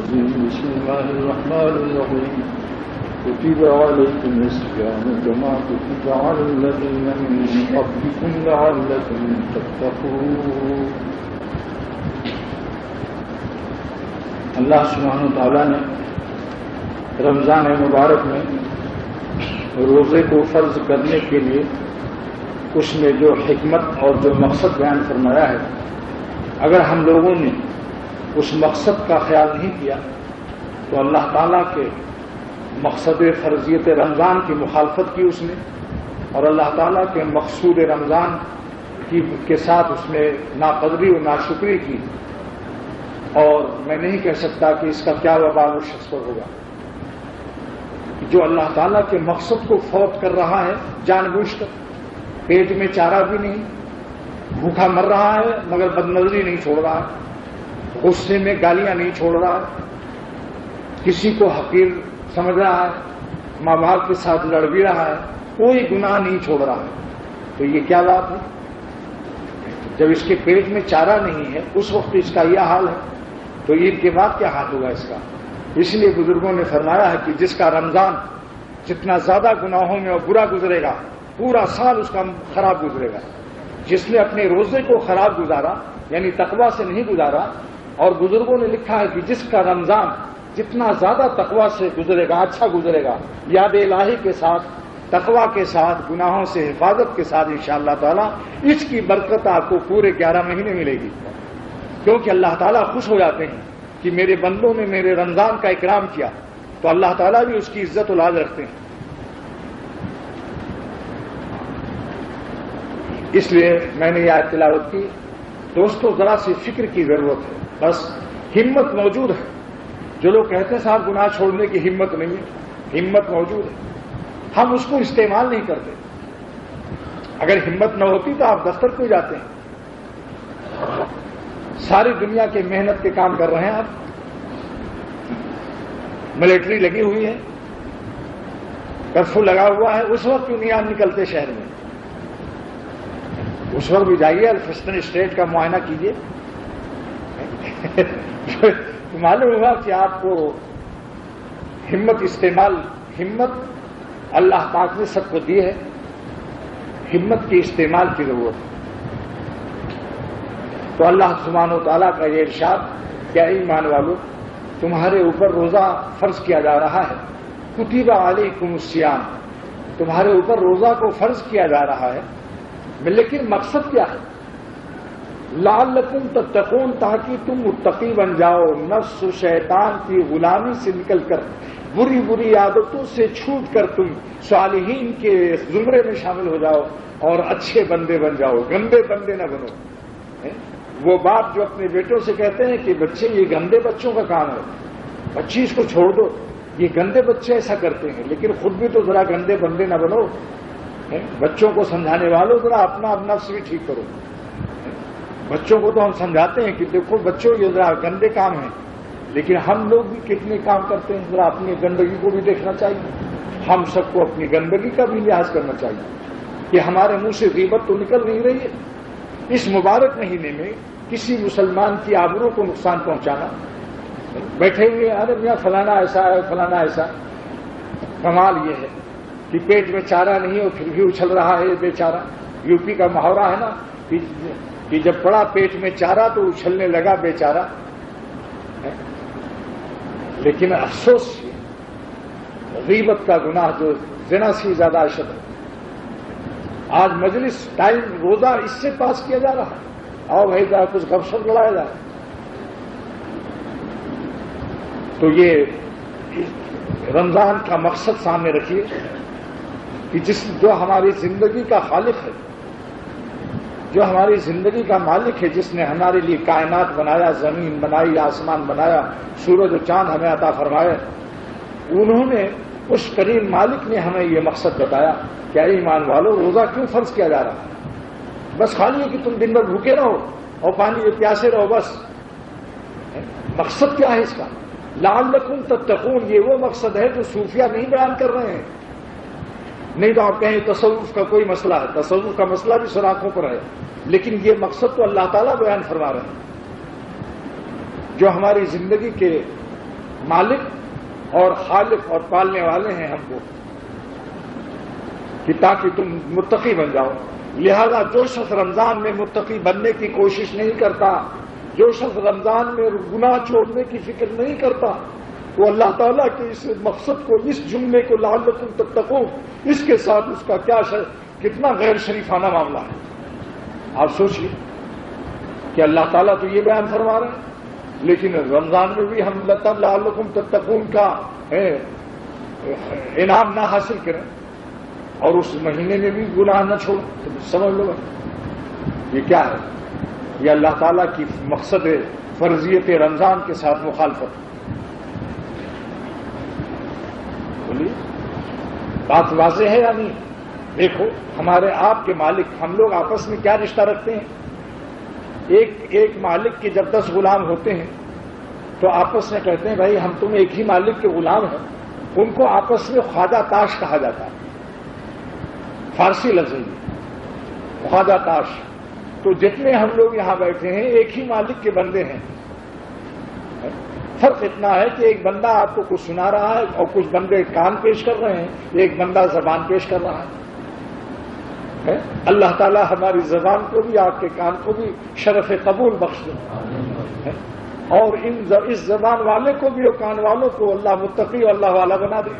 الرجيم بسم الله الرحمن الرحيم كتب عليكم الصيام كما كتب على الذين من قبلكم لعلكم تتقون. اللہ سبحانہ وتعالیٰ نے رمضان مبارک میں روزے کو فرض کرنے کے لیے اس میں جو حکمت اور جو مقصد بیان فرمایا ہے، اگر ہم لوگوں نے اس مقصد کا خیال نہیں کیا تو اللہ تعالیٰ کے مقصد فرضیت رمضان کی مخالفت کی اس نے، اور اللہ تعالیٰ کے مقصود رمضان کے ساتھ اس نے ناقدری و ناشکری کی، اور میں نہیں کہہ سکتا کہ اس کا کیا وبال اس شخص پر ہوگا جو اللہ تعالیٰ کے مقصد کو فوت کر رہا ہے جان بوجھ کر، پیٹ میں چارہ بھی نہیں، بھوکا مر رہا ہے مگر بدنظری نہیں چھوڑ رہا ہے، غصے میں گالیاں نہیں چھوڑ رہا ہے، کسی کو حقیر سمجھ رہا ہے، ماں باپ کے ساتھ لڑ بھی رہا ہے، کوئی گناہ نہیں چھوڑ رہا ہے، تو یہ کیا بات ہے؟ جب اس کے پیٹ میں چارہ نہیں ہے اس وقت اس کا یہ حال ہے تو عید کے بعد کیا حال ہوگا اس کا؟ اس لیے بزرگوں نے فرمایا ہے کہ جس کا رمضان جتنا زیادہ گناہوں میں اور برا گزرے گا پورا سال اس کا خراب گزرے گا. جس نے اپنے روزے کو خراب گزارا یعنی تقویٰ سے نہیں گزارا، اور بزرگوں نے لکھا ہے کہ جس کا رمضان جتنا زیادہ تقویٰ سے گزرے گا، اچھا گزرے گا، یاد الہی کے ساتھ، تقویٰ کے ساتھ، گناہوں سے حفاظت کے ساتھ، انشاءاللہ تعالی اس کی برکت آپ کو پورے 11 مہینے ملے گی، کیونکہ اللہ تعالیٰ خوش ہو جاتے ہیں کہ میرے بندوں نے میرے رمضان کا اکرام کیا، تو اللہ تعالیٰ بھی اس کی عزت و لاج رکھتے ہیں. اس لیے میں نے یہ آیت تلاوت کی. دوستو ذرا سی فکر کی ضرورت ہے، بس ہمت موجود ہے. جو لوگ کہتے ہیں صاحب گناہ چھوڑنے کی ہمت نہیں ہے، ہمت موجود ہے، ہم اس کو استعمال نہیں کرتے. اگر ہمت نہ ہوتی تو آپ دفتر کیوں جاتے ہیں؟ ساری دنیا کے محنت کے کام کر رہے ہیں، آپ ملٹری لگی ہوئی ہے، کرفیو لگا ہوا ہے، اس وقت کیوں نہیں آپ نکلتے شہر میں؟ اس وقت بھی جائیے الفسٹن اسٹیٹ کا معائنہ کیجیے، معلوم ہوگا کہ آپ کو ہمت اللہ پاک نے سب کو دی ہے، ہمت کے استعمال کی ضرورت ہے. تو اللہ سبحانہ و تعالیٰ کا یہ ارشاد، کیا ایمان والو تمہارے اوپر روزہ فرض کیا جا رہا ہے، کتب علیکم الصیام، تمہارے اوپر روزہ کو فرض کیا جا رہا ہے، لیکن مقصد کیا ہے؟ لعلکم تتقون، تاکہ تم متقی بن جاؤ، نفس و شیطان کی غلامی سے نکل کر، بری بری عادتوں سے چھوٹ کر تم صالحین کے زمرے میں شامل ہو جاؤ اور اچھے بندے بن جاؤ، گندے بندے نہ بنو. وہ باپ جو اپنے بیٹوں سے کہتے ہیں کہ بچے یہ گندے بچوں کا کام ہے، بچی اس کو چھوڑ دو، یہ گندے بچے ایسا کرتے ہیں، لیکن خود بھی تو ذرا گندے بندے نہ بنو. بچوں کو سمجھانے والوں ذرا اپنا نفس بھی ٹھیک کرو. بچوں کو تو ہم سمجھاتے ہیں کہ دیکھو بچوں یہ ذرا گندے کام ہیں، لیکن ہم لوگ بھی کتنے کام کرتے ہیں، ذرا اپنی گندگی کو بھی دیکھنا چاہیے. ہم سب کو اپنی گندگی کا بھی لحاظ کرنا چاہیے کہ ہمارے منہ سے غیبت تو نکل نہیں رہی ہے. اس مبارک مہینے میں کسی مسلمان کی آبرو کو نقصان پہنچانا، بیٹھے ہوئے ارے میاں فلانا ایسا ہے فلانا ایسا. کمال یہ ہے کہ پیٹ میں چارہ نہیں اور پھر بھی اچھل رہا ہے بیچارہ. یو پی کا محاورہ ہے نا کہ جب پڑا پیٹ میں چارہ تو اچھلنے لگا بیچارہ. لیکن افسوس غیبت کا گناہ جو زنا سے زیادہ اشد ہے. آج مجلس ٹائم روزہ اس سے پاس کیا جا رہا ہے، آؤ بھائی ذرا کچھ گپ شپ لڑایا جائے. تو یہ رمضان کا مقصد سامنے رکھیے کہ جو ہماری زندگی کا خالق ہے، جو ہماری زندگی کا مالک ہے، جس نے ہمارے لیے کائنات بنایا، زمین بنائی، آسمان بنایا، سورج و چاند ہمیں عطا فرمایا، انہوں نے اس کریم مالک نے ہمیں یہ مقصد بتایا کہ اے ایمان والو روزہ کیوں فرض کیا جا رہا ہے؟ بس خالی ہے کہ تم دن بھر بھوکے رہو اور پانی میں پیاسے رہو، بس. مقصد کیا ہے اس کا؟ لعلکم تتقون، یہ وہ مقصد ہے جو صوفیہ نہیں بیان کر رہے ہیں. نہیں تو آپ کہیں تصوف کا کوئی مسئلہ ہے، تصوف کا مسئلہ بھی سراخوں پر ہے، لیکن یہ مقصد تو اللہ تعالیٰ بیان فرما رہے ہیں. جو ہماری زندگی کے مالک اور خالق اور پالنے والے ہیں ہم کو، کہ تاکہ تم متقی بن جاؤ۔ لہذا جو شخص رمضان میں متقی بننے کی کوشش نہیں کرتا، جو شخص رمضان میں گناہ چھوڑنے کی فکر نہیں کرتا، وہ اللہ تعالیٰ کے اس مقصد کو، اس جملے کو لعلکم تتقون، اس کے ساتھ اس کا کتنا غیر شریفانہ معاملہ ہے۔ آپ سوچیے کہ اللہ تعالیٰ تو یہ بیان فرما رہے ہیں، لیکن رمضان میں بھی ہم لعلکم تتقون کا انعام نہ حاصل کریں اور اس مہینے میں بھی گناہ نہ چھوڑیں، تو سمجھ لو یہ کیا ہے؟ یہ اللہ تعالیٰ کی مقصد فرضیت رمضان کے ساتھ مخالفت۔ بولیے بات واضح ہے یا نہیں؟ دیکھو ہمارے آپ کے مالک، ہم لوگ آپس میں کیا رشتہ رکھتے ہیں؟ ایک مالک کے جب 10 غلام ہوتے ہیں تو آپس میں کہتے ہیں بھائی ہم تم ایک ہی مالک کے غلام ہیں، ان کو آپس میں خواجہ تاش کہا جاتا ہے، فارسی لفظ ہے خواجہ تاش۔ تو جتنے ہم لوگ یہاں بیٹھے ہیں ایک ہی مالک کے بندے ہیں، فرق اتنا ہے کہ ایک بندہ آپ کو کچھ سنا رہا ہے اور کچھ بندے کان پیش کر رہے ہیں، ایک بندہ زبان پیش کر رہا ہے۔ اللہ تعالیٰ ہماری زبان کو بھی، آپ کے کان کو بھی شرف قبول بخش دے، اور اس زبان والے کو بھی اور کان والوں کو اللہ متقی اور اللہ والا بنا دے۔